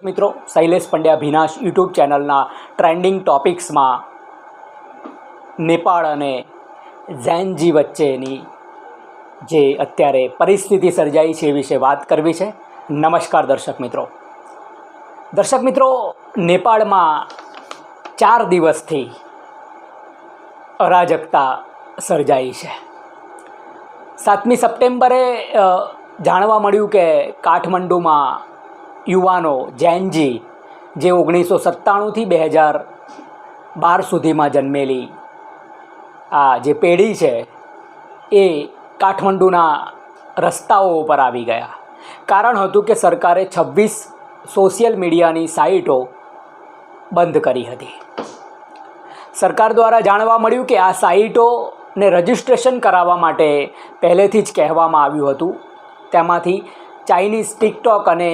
મિત્રો શૈલેષ પંડ્યા ભીનાશ યુટ્યુબ ચેનલના ટ્રેન્ડિંગ ટોપિક્સમાં નેપાળ અને ઝેન્જી વચ્ચેની જે અત્યારે પરિસ્થિતિ સર્જાઈ છે એ વિશે વાત કરવી છે. નમસ્કાર દર્શક મિત્રો, નેપાળમાં 4 દિવસથી અરાજકતા સર્જાઈ છે. 7મી સપ્ટેમ્બરે જાણવા મળ્યું કે કાઠમંડુમાં યુવાનો ઝેન્જી જે 1997થી 2012 સુધીમાં જન્મેલી આ જે પેઢી છે એ કાઠમંડુના રસ્તાઓ ઉપર આવી ગયા. કારણ હતું કે સરકારે 26 સોશિયલ મીડિયાની સાઇટો બંધ કરી હતી. સરકાર દ્વારા જાણવા મળ્યું કે આ સાઇટોને રજિસ્ટ્રેશન કરાવવા માટે પહેલેથી જ કહેવામાં આવ્યું હતું. તેમાંથી ચાઇનીઝ ટિકટોક અને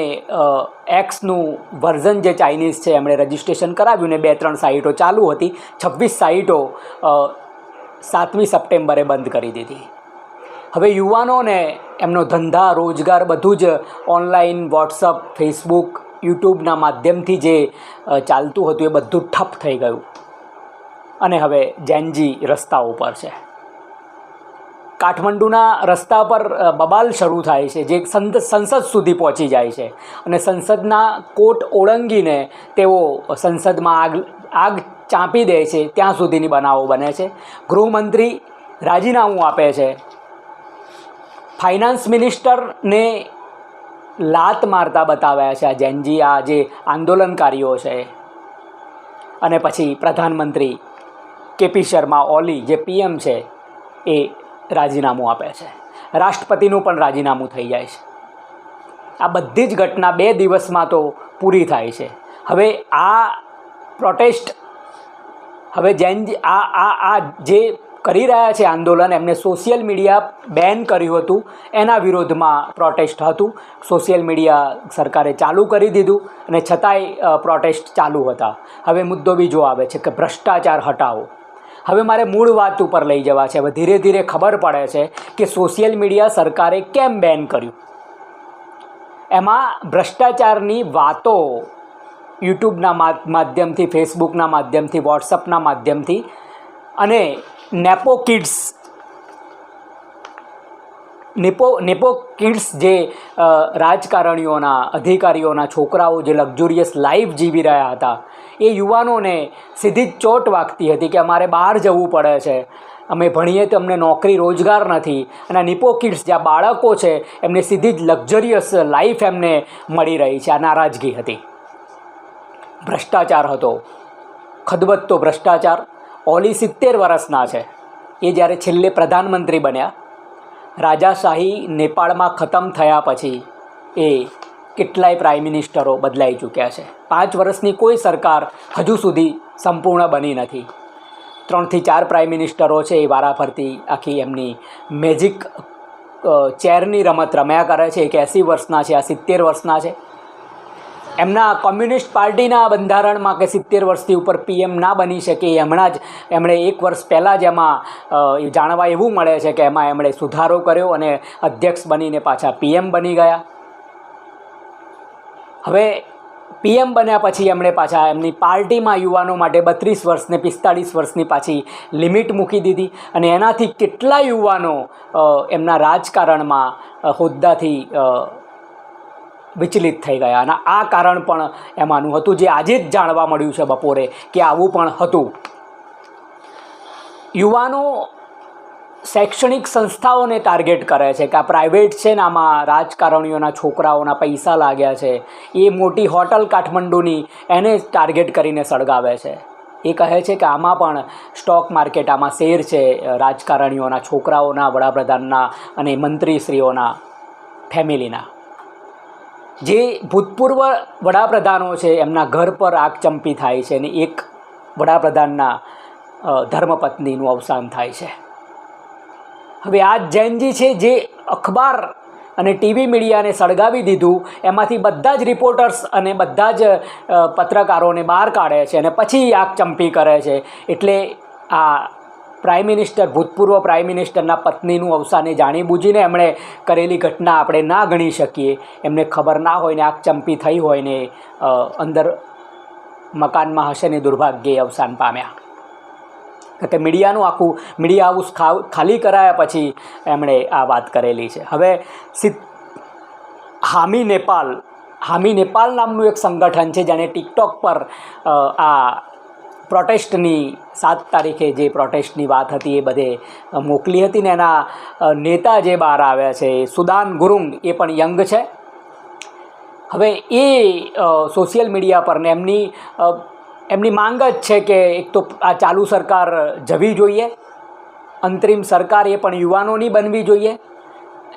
એક્સનું વર્ઝન જે ચાઇનીઝ છે એમણે રજિસ્ટ્રેશન કરાવ્યું ને 2-3 સાઇટો ચાલુ હતી. 26 સાઇટો 7મી સપ્ટેમ્બરે બંધ કરી દીધી. હવે યુવાનોને એમનો ધંધા રોજગાર બધું જ ઓનલાઈન વોટ્સઅપ ફેસબુક યુટ્યુબના માધ્યમથી જે ચાલતું હતું એ બધું ઠપ થઈ ગયું અને હવે ઝેન્જી રસ્તા ઉપર છે. કાઠમંડુના રસ્તા પર બબાલ શરૂ થાય છે જે સંસદ સુધી પહોંચી જાય છે અને સંસદના કોર્ટ ઓળંગીને તેઓ સંસદમાં આગ ચાંપી દે છે ત્યાં સુધીની બનાવો બને છે. ગૃહમંત્રી રાજીનામું આપે છે. ફાઇનાન્સ મિનિસ્ટરને લાત મારતા બતાવ્યા છે આ ઝેન્જી આ જે આંદોલનકારીઓ છે. અને પછી પ્રધાનમંત્રી કેપી શર્મા ઓલી જે પીએમ છે એ રાજીનામું આપે છે. રાષ્ટ્રપતિનું પણ રાજીનામું થઈ જાય છે. આ બધી જ ઘટના 2 દિવસમાં તો પૂરી થાય છે. હવે આ પ્રોટેસ્ટ હવે ઝેન્જી આ જે કરી રહ્યા છે આંદોલન એમને સોશિયલ મીડિયા બેન કર્યું હતું એના વિરોધમાં પ્રોટેસ્ટ હતું. સોશિયલ મીડિયા સરકારે ચાલુ કરી દીધું અને છતાંય પ્રોટેસ્ટ ચાલુ હતા. હવે મુદ્દો બીજો આવે છે કે ભ્રષ્ટાચાર હટાવો. હવે મારે મૂળ વાત ઉપર લઈ જવા છે. હવે ધીરે ધીરે ખબર પડે છે કે સોશિયલ મીડિયા સરકારે કેમ બેન કર્યું. એમાં ભ્રષ્ટાચારની વાતો યુટ્યુબના માધ્યમથી ફેસબુકના માધ્યમથી વોટ્સઅપના માધ્યમથી અને નેપો કિડ્સ જે રાજકારણીઓના અધિકારીઓના છોકરાઓ જે લક્ઝુરિયસ લાઈફ જીવી રહ્યા હતા એ યુવાનોને સીધી જ ચોટ વાગતી હતી કે અમારે બહાર જવું પડે છે, અમે ભણીએ તો અમને નોકરી રોજગાર નથી. અને નિપો કિડ્સ જ્યાં બાળકો છે એમને સીધી જ લક્ઝરિયસ લાઈફ એમને મળી રહી છે. આ નારાજગી હતી. ભ્રષ્ટાચાર હતો, ખદબદતો ભ્રષ્ટાચાર. ઓલી 70 વર્ષના છે. એ જ્યારે છેલ્લે પ્રધાનમંત્રી બન્યા, રાજાશાહી નેપાળમાં ખતમ થયા પછી એ કેટલાય પ્રાઇમ મિનિસ્ટરો બદલાઈ ચૂક્યા છે. 5 વર્ષની કોઈ સરકાર હજુ સુધી સંપૂર્ણ બની નથી. 3થી 4 પ્રાઇમ મિનિસ્ટરો છે એ વારાફરતી આખી એમની મેજિક ચેરની રમત રમ્યા કરે છે. એક 80 વર્ષના છે, આ 70 વર્ષના છે. એમના કોમ્યુનિસ્ટ પાર્ટીના બંધારણમાં કે 70 વર્ષથી ઉપર પીએમ ના બની શકે એમણે 1 વર્ષ પહેલાં જ એમાં જાણવા એવું મળે છે કે એમાં એમણે સુધારો કર્યો અને અધ્યક્ષ બનીને પાછા પીએમ બની ગયા. હવે પીએમ બન્યા પછી એમણે પાછા એમની પાર્ટીમાં યુવાનો માટે 32 વર્ષને 45 વર્ષની પાછી લિમિટ મૂકી દીધી અને એનાથી કેટલા યુવાનો એમના રાજકારણમાં હોદ્દાથી વિચલિત થઈ ગયા. અને આ કારણ પણ એમાંનું હતું જે આજે જ જાણવા મળ્યું છે બપોરે કે આવું પણ હતું. યુવાનો શૈક્ષણિક સંસ્થાઓને ટાર્ગેટ કરે છે કે આ પ્રાઇવેટ છે ને આમાં રાજકારણીઓના છોકરાઓના પૈસા લાગ્યા છે. એ મોટી હોટલ કાઠમંડુની એને ટાર્ગેટ કરીને સળગાવે છે. એ કહે છે કે આમાં પણ સ્ટોક માર્કેટ આમાં શેર છે રાજકારણીઓના છોકરાઓના, વડાપ્રધાનના અને મંત્રીશ્રીઓના ફેમિલીના. જે ભૂતપૂર્વ વડાપ્રધાનો છે એમના ઘર પર આગ ચંપી થાય છે અને એક વડાપ્રધાનના ધર્મપત્નીનું અવસાન થાય છે. હવે આ ઝેન્જી છે જે અખબાર અને ટીવી મીડિયાને સળગાવી દીધું. એમાંથી બધા જ રિપોર્ટર્સ અને બધા જ પત્રકારોને બહાર કાઢે છે અને પછી આગ ચંપી કરે છે. એટલે આ ભૂતપૂર્વ પ્રાઇમ મિનિસ્ટરના પત્નીનું અવસાન એ જાણીબૂજીને એમણે કરેલી ઘટના આપણે ના ગણી શકીએ. એમને ખબર ના હોય ને આંખ ચંપી થઈ હોય ને અંદર મકાનમાં હશે ને દુર્ભાગ્યે અવસાન પામ્યા. કે મીડિયા હાઉસ ખાલી કરાયા પછી એમણે આ વાત કરેલી છે. હવે હામી નેપાલ નામનું એક સંગઠન છે જેણે ટિકટોક પર આ પ્રોટેસ્ટની 7 તારીખે જે પ્રોટેસ્ટની વાત હતી એ બધે મોકલી હતી ને એના નેતા જે બહાર આવ્યા છે સુદાન ગુરુંગ, એ પણ યંગ છે. હવે એ સોશિયલ મીડિયા પર ને એમની માંગ જ છે કે એક તો આ ચાલુ સરકાર જવી જોઈએ, અંતરિમ સરકાર એ પણ યુવાનોની બનવી જોઈએ.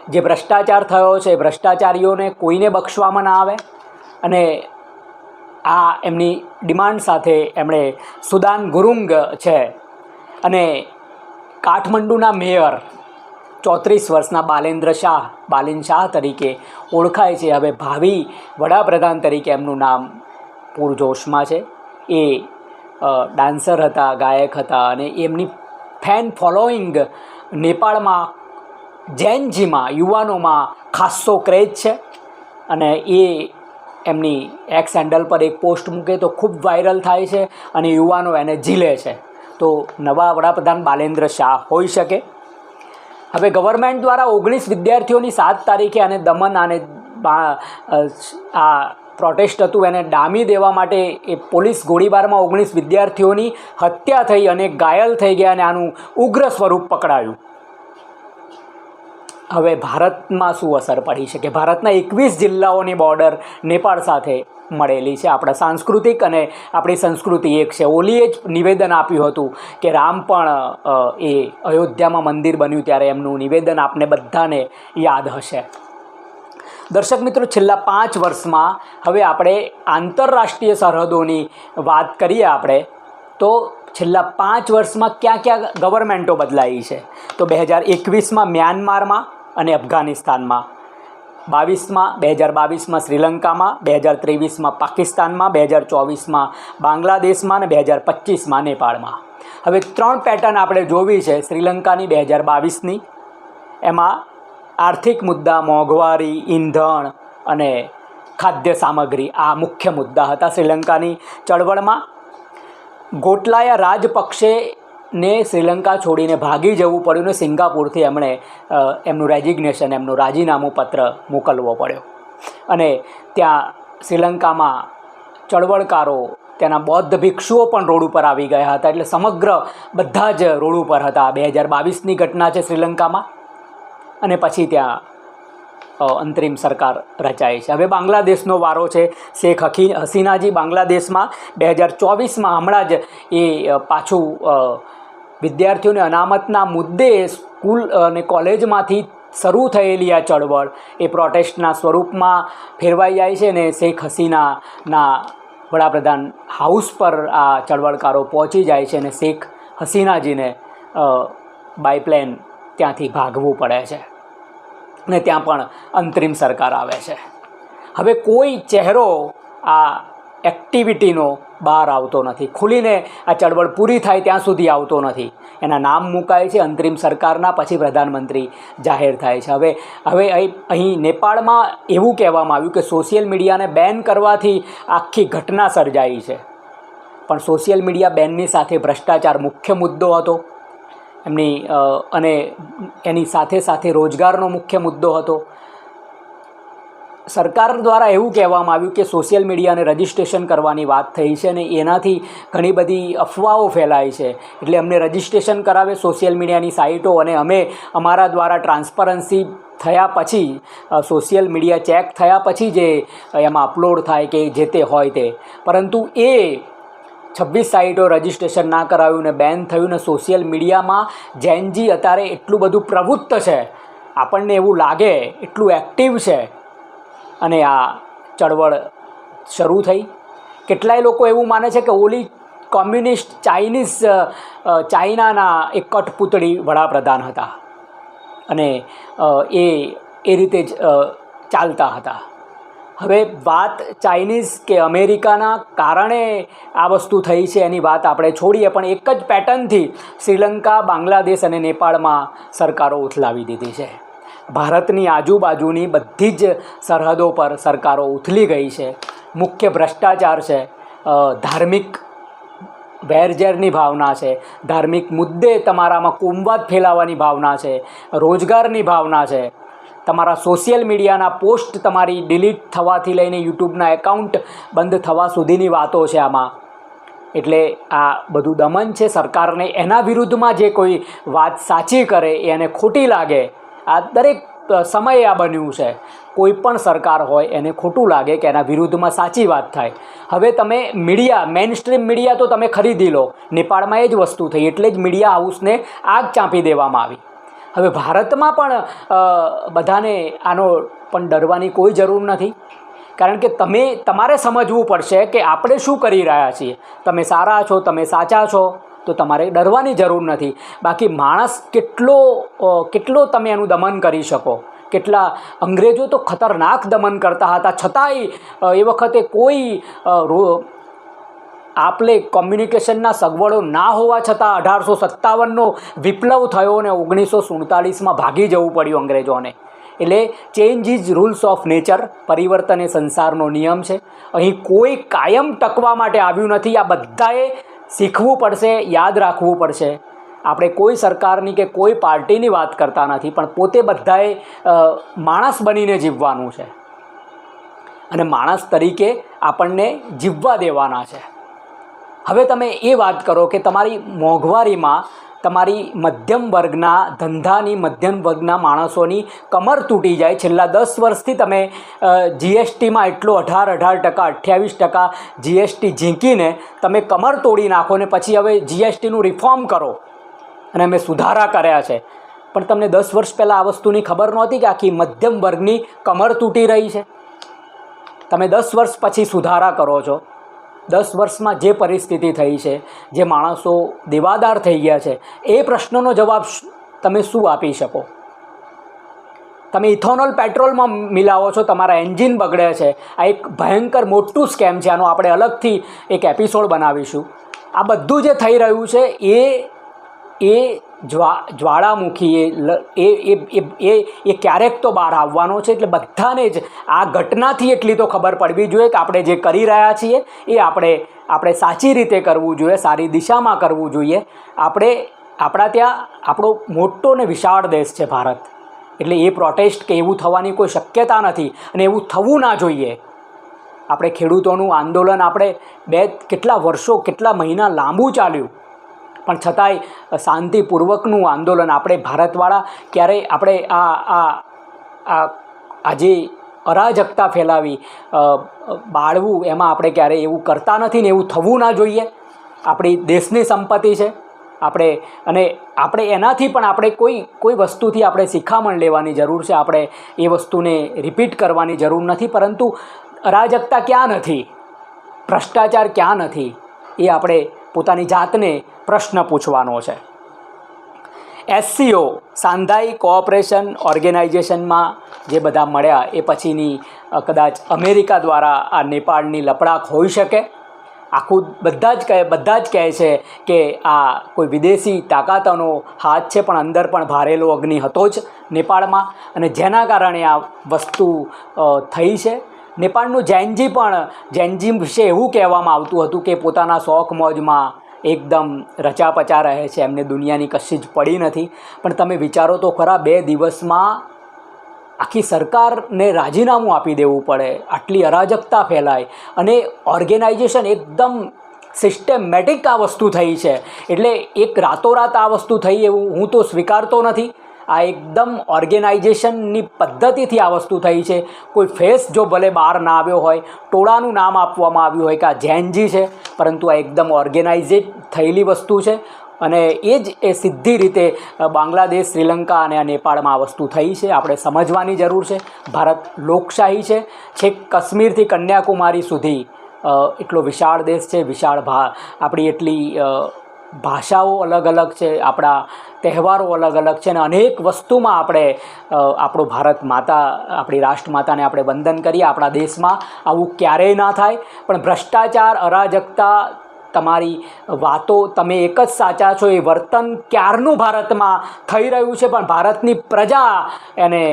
જે ભ્રષ્ટાચાર થયો છે ભ્રષ્ટાચારીઓને કોઈને બક્ષવામાં ના આવે. અને આ એમની ડિમાન્ડ સાથે એમણે સુદાન ગુરુંગ છે અને કાઠમંડુના મેયર 34 વર્ષના બાલિન શાહ તરીકે ઓળખાય છે. હવે ભાવિ વડાપ્રધાન તરીકે એમનું નામ પૂરજોશમાં છે. એ ડાન્સર હતા, ગાયક હતા અને એમની ફેન ફોલોઈંગ નેપાળમાં જૈનજીમાં યુવાનોમાં ખાસ્સો ક્રેઝ છે. અને એ એમની એક્સ હેન્ડલ પર એક પોસ્ટ મૂકે તો ખૂબ વાયરલ થાય છે અને યુવાનો એને ઝીલે છે. તો નવા વડાપ્રધાન બાલેન્દ્ર શાહ હોઈ શકે. હવે ગવર્મેન્ટ દ્વારા 19 વિદ્યાર્થીઓની 7 તારીખે અને દમન અને આ પ્રોટેસ્ટ હતું એને ડામી દેવા માટે એ પોલીસ ગોળીબારમાં 19 વિદ્યાર્થીઓની હત્યા થઈ અને ઘાયલ થઈ ગયા અને આનું ઉગ્ર સ્વરૂપ પકડાયું. હવે ભારતમાં શું અસર પડી શકે? ભારતના 21 જિલ્લાઓની બોર્ડર નેપાળ સાથે મળેલી છે. આપણા સાંસ્કૃતિક અને આપણી સંસ્કૃતિ એક છે. ઓલીએ જ નિવેદન આપ્યું હતું કે રામ પણ એ અયોધ્યામાં મંદિર બન્યું ત્યારે એમનું નિવેદન આપને બધાને યાદ હશે. દર્શક મિત્રો, છેલ્લા 5 વર્ષમાં હવે આપણે આંતરરાષ્ટ્રીય સરહદોની વાત કરીએ આપણે તો છેલ્લા 5 વર્ષમાં ક્યાં ગવર્મેન્ટો બદલાઈ છે. તો 2021માં મ્યાનમારમાં અને અફઘાનિસ્તાનમાં, 2022માં શ્રીલંકામાં, 2023માં પાકિસ્તાનમાં, 2024માં બાંગ્લાદેશમાં અને 2025માં નેપાળમાં. હવે 3 પેટર્ન આપણે જોવી છે શ્રીલંકાની 2022ની. એમાં આર્થિક મુદ્દા, મોંઘવારી, ઈંધણ અને ખાદ્ય સામગ્રી આ મુખ્ય મુદ્દા હતા શ્રીલંકાની ચળવળમાં. ગોટલાયા રાજપક્ષેને શ્રીલંકા છોડીને ભાગી જવું પડ્યું ને સિંગાપુરથી એમણે એમનું રેઝિગ્નેશન, એમનું રાજીનામું પત્ર મોકલવો પડ્યો. અને ત્યાં શ્રીલંકામાં ચળવળકારો, ત્યાંના બૌદ્ધ ભિક્ષુઓ પણ રોડ ઉપર આવી ગયા હતા. એટલે સમગ્ર બધા જ રોડ ઉપર હતા. 2022ની ઘટના છે શ્રીલંકામાં. અને પછી ત્યાં અંતરિમ સરકાર રચાઈ છે. હવે બાંગ્લાદેશનો વારો છે. શેખ હસીનાજી બાંગ્લાદેશમાં 2024માં હમણાં જ એ પાછું વિદ્યાર્થીઓને અનામતના મુદ્દે સ્કૂલ અને કોલેજમાંથી શરૂ થયેલી આ ચળવળ એ પ્રોટેસ્ટના સ્વરૂપમાં ફેરવાઈ જાય છે ને શેખ હસીનાના વડાપ્રધાન હાઉસ પર આ ચળવળકારો પહોંચી જાય છે અને શેખ હસીનાજીને બાયપ્લેન ત્યાંથી ભાગવું પડે છે ને ત્યાં પણ અંતરિમ સરકાર આવે છે. હવે કોઈ ચહેરો આ એક્ટિવિટીનો બહાર આવતો નથી. ખુલીને આ ચળવળ પૂરી થાય ત્યાં સુધી આવતો નથી. એના નામ મુકાય છે અંતરિમ સરકારના, પછી પ્રધાનમંત્રી જાહેર થાય છે. હવે અહીં નેપાળમાં એવું કહેવામાં આવ્યું કે સોશિયલ મીડિયાને બેન કરવાથી આખી ઘટના સર્જાઈ છે. પણ સોશિયલ મીડિયા બેનની સાથે ભ્રષ્ટાચાર મુખ્ય મુદ્દો હતો અને એની સાથે રોજગારનો મુખ્ય મુદ્દો હતો. સરકાર દ્વારા એવું કહેવામાં આવ્યું કે સોશિયલ મીડિયાને રજિસ્ટ્રેશન કરવાની વાત થઈ છે અને એનાથી ઘણી બધી અફવાઓ ફેલાય છે. એટલે અમને રજિસ્ટ્રેશન કરાવે સોશિયલ મીડિયાની સાઇટો અને અમે અમારા દ્વારા ટ્રાન્સપરન્સી થયા પછી, સોશિયલ મીડિયા ચેક થયા પછી જે એમાં અપલોડ થાય કે જે તે હોય તે. પરંતુ એ 26 સાઇટો રજિસ્ટ્રેશન ના કરાવ્યું ને બેન થયું ને સોશિયલ મીડિયામાં જૈનજી અત્યારે એટલું બધું પ્રવૃત્ત છે, આપણને એવું લાગે એટલું એક્ટિવ છે. અને આ ચળવળ શરૂ થઈ. કેટલાય લોકો એવું માને છે કે ઓલી કોમ્યુનિસ્ટ ચાઇનાના એક કઠપૂતળી વડાપ્રધાન હતા અને એ રીતે જ ચાલતા હતા. હવે વાત ચાઇનીઝ કે અમેરિકાના કારણે આ વસ્તુ થઈ છે એની વાત આપણે છોડીએ, પણ એક જ પેટર્નથી શ્રીલંકા, બાંગ્લાદેશ અને નેપાળમાં સરકારો ઉથલાવી દીધી છે. ભારતની આજુબાજુની બધી જ સરહદો પર સરકારો ઉથલી ગઈ છે. મુખ્ય ભ્રષ્ટાચાર છે, ધાર્મિક વેરઝેરની ભાવના છે, ધાર્મિક મુદ્દે તમારામાં કોમવાદ ફેલાવવાની ભાવના છે, રોજગારની ભાવના છે, તમારા સોશિયલ મીડિયાના પોસ્ટ તમારી ડિલીટ થવાથી લઈને યુટ્યુબના એકાઉન્ટ બંધ થવા સુધીની વાતો છે આમાં. એટલે આ બધું દમન છે સરકારને. એના વિરુદ્ધમાં જે કોઈ વાત સાચી કરે એને ખોટી લાગે, આ દરેક સમયે આ બન્યું છે. કોઈ પણ સરકાર હોય એને ખોટું લાગે કે એના વિરુદ્ધમાં સાચી વાત થાય. હવે તમે મીડિયા, મેઇન સ્ટ્રીમ મીડિયા તો તમે ખરીદી લો. નેપાળમાં એ જ વસ્તુ થઈ, એટલે જ મીડિયા હાઉસને આગ ચાંપી દેવામાં આવી. હવે ભારતમાં પણ બધાને આનો પણ ડરવાની કોઈ જરૂર નથી, કારણ કે તમારે સમજવું પડશે કે આપણે શું કરી રહ્યા છીએ. તમે સારા છો, તમે સાચા છો, તો તમારે ડરવાની જરૂર નથી. બાકી માણસ કેટલો તમે એનું દમન કરી શકો. કેટલા અંગ્રેજો તો ખતરનાક દમન કરતા હતા, છતાંય એ વખતે કોઈ આપલે કોમ્યુનિકેશનના સગવડો ના હોવા છતાં 1857નો વિપ્લવ થયો અને 1947માં ભાગી જવું પડ્યું અંગ્રેજોને. એટલે change is rules of nature, પરિવર્તન એ સંસારનો નિયમ છે. અહીં કોઈ કાયમ ટકવા માટે આવ્યું નથી. આ બધાએ શીખવું પડશે, યાદ રાખવું પડશે. આપણે કોઈ સરકારની કે કોઈ પાર્ટીની વાત કરતા નથી, પણ પોતે બધાએ માણસ બનીને જીવવાનું છે અને માણસ તરીકે આપણને જીવવા દેવાના છે. હવે તમે એ વાત કરો કે તમારી મોંઘવારીમાં તમારી મધ્યમ વર્ગના ધંધાની, મધ્યમ વર્ગના માણસોની કમર તૂટી જાય. છેલ્લા 10 વર્ષથી તમે જીએસટીમાં એટલો 18% 28% જીએસટી ઝીંકીને તમે કમર તોડી નાખો ને પછી હવે જીએસટીનું રિફોર્મ કરો અને અમે સુધારા કર્યા છે. પણ તમને 10 વર્ષ પહેલાં આ વસ્તુની ખબર નહોતી કે આખી મધ્યમ વર્ગની કમર તૂટી રહી છે. તમે 10 વર્ષ પછી સુધારા કરો છો. 10 વર્ષમાં જે પરિસ્થિતિ થઈ છે, જે માણસો દેવાદાર થઈ ગયા છે, એ પ્રશ્નનો જવાબ તમે શું આપી શકો? તમે ઇથોનોલ પેટ્રોલમાં મિલાવો છો, તમારા એન્જિન બગડે છે. આ એક ભયંકર મોટું સ્કેમ છે. આનો આપણે અલગથી એક એપિસોડ બનાવીશું. આ બધું જે થઈ રહ્યું છે એ જ્વાળામુખી એ ક્યારેક તો બહાર આવવાનો છે. એટલે બધાને જ આ ઘટનાથી એટલી તો ખબર પડવી જોઈએ કે આપણે જે કરી રહ્યા છીએ એ આપણે સાચી રીતે કરવું જોઈએ, સારી દિશામાં કરવું જોઈએ. આપણા ત્યાં આપણો મોટો ને વિશાળ દેશ છે ભારત. એટલે એ પ્રોટેસ્ટ કે એવું થવાની કોઈ શક્યતા નથી અને એવું થવું ના જોઈએ. આપણે ખેડૂતોનું આંદોલન કેટલા વર્ષો, કેટલા મહિના લાંબુ ચાલ્યું, પણ છતાંય શાંતિપૂર્વકનું આંદોલન આપણે ભારતવાળા ક્યારેય આપણે આ જે અરાજકતા ફેલાવી બાળવું એમાં આપણે ક્યારેય એવું કરતા નથી ને એવું થવું ના જોઈએ. આપણી દેશની સંપત્તિ છે આપણે એનાથી પણ આપણે કોઈ વસ્તુથી આપણે શિખામણ લેવાની જરૂર છે. આપણે એ વસ્તુને રિપીટ કરવાની જરૂર નથી. પરંતુ અરાજકતા ક્યાં નથી, ભ્રષ્ટાચાર ક્યાં નથી, એ આપણે પોતાની જાતને પ્રશ્ન પૂછવાનો છે. SCO શાંઘાઈ કોઓપરેશન ઓર્ગેનાઇઝેશનમાં જે બધા મળ્યા એ પછીની કદાચ અમેરિકા દ્વારા આ નેપાળની લપડાક હોઈ શકે. આખું બધા જ કહે છે કે આ કોઈ વિદેશી તાકાતોનો હાથ છે, પણ અંદર પણ ભારેલો અગ્નિ હતો જ નેપાળમાં, અને જેના કારણે આ વસ્તુ થઈ છે. નેપાળનું જૈનજી વિશે એવું કહેવામાં આવતું હતું કે પોતાના શોખ મોજમાં એકદમ રચાપચા રહે છે, એમને દુનિયાની કશી જ પડી નથી. પણ તમે વિચારો તો ખરા, 2 દિવસમાં આખી સરકારને રાજીનામું આપી દેવું પડે, આટલી અરાજકતા ફેલાય અને ઓર્ગેનાઇઝેશન એકદમ સિસ્ટમેટિક આ વસ્તુ થઈ છે. એટલે એક રાતોરાત આ વસ્તુ થઈ એવું હું તો સ્વીકારતો નથી. આ એકદમ ઓર્ગેનાઇઝેશનની પદ્ધતિથી આ વસ્તુ થઈ છે. કોઈ ફેસ જો ભલે બહાર ના આવ્યો હોય, ટોળાનું નામ આપવામાં આવ્યું હોય કે આ જૈનજી છે, પરંતુ આ એકદમ ઓર્ગેનાઇઝેડ થયેલી વસ્તુ છે. અને એ સીધી રીતે બાંગ્લાદેશ, શ્રીલંકા અને આ નેપાળમાં આ વસ્તુ થઈ છે. આપણે સમજવાની જરૂર છે. ભારત લોકશાહી છે. છેક કાશ્મીરથી કન્યાકુમારી સુધી એટલો વિશાળ દેશ છે, વિશાળ આપણી એટલી ભાષાઓ અલગ અલગ છે, આપણા તહેવારો અલગ અલગ છે, અને અનેક વસ્તુમાં આપણે આપણો ભારત માતા, આપણી રાષ્ટ્રમાતાને આપણે વંદન કરીએ. આપણા દેશમાં આવું ક્યારેય ના થાય. પણ ભ્રષ્ટાચાર, અરાજકતા, તમારી વાતો, તમે એક જ સાચા છો, એ વર્તન ક્યારનું ભારતમાં થઈ રહ્યું છે, પણ ભારતની પ્રજા એને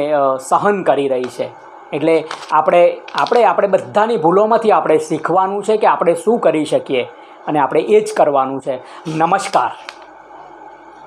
સહન કરી રહી છે. એટલે આપણે બધાની ભૂલોમાંથી આપણે શીખવાનું છે કે આપણે શું કરી શકીએ, અને આપણે એ જ કરવાનું છે. નમસ્કાર.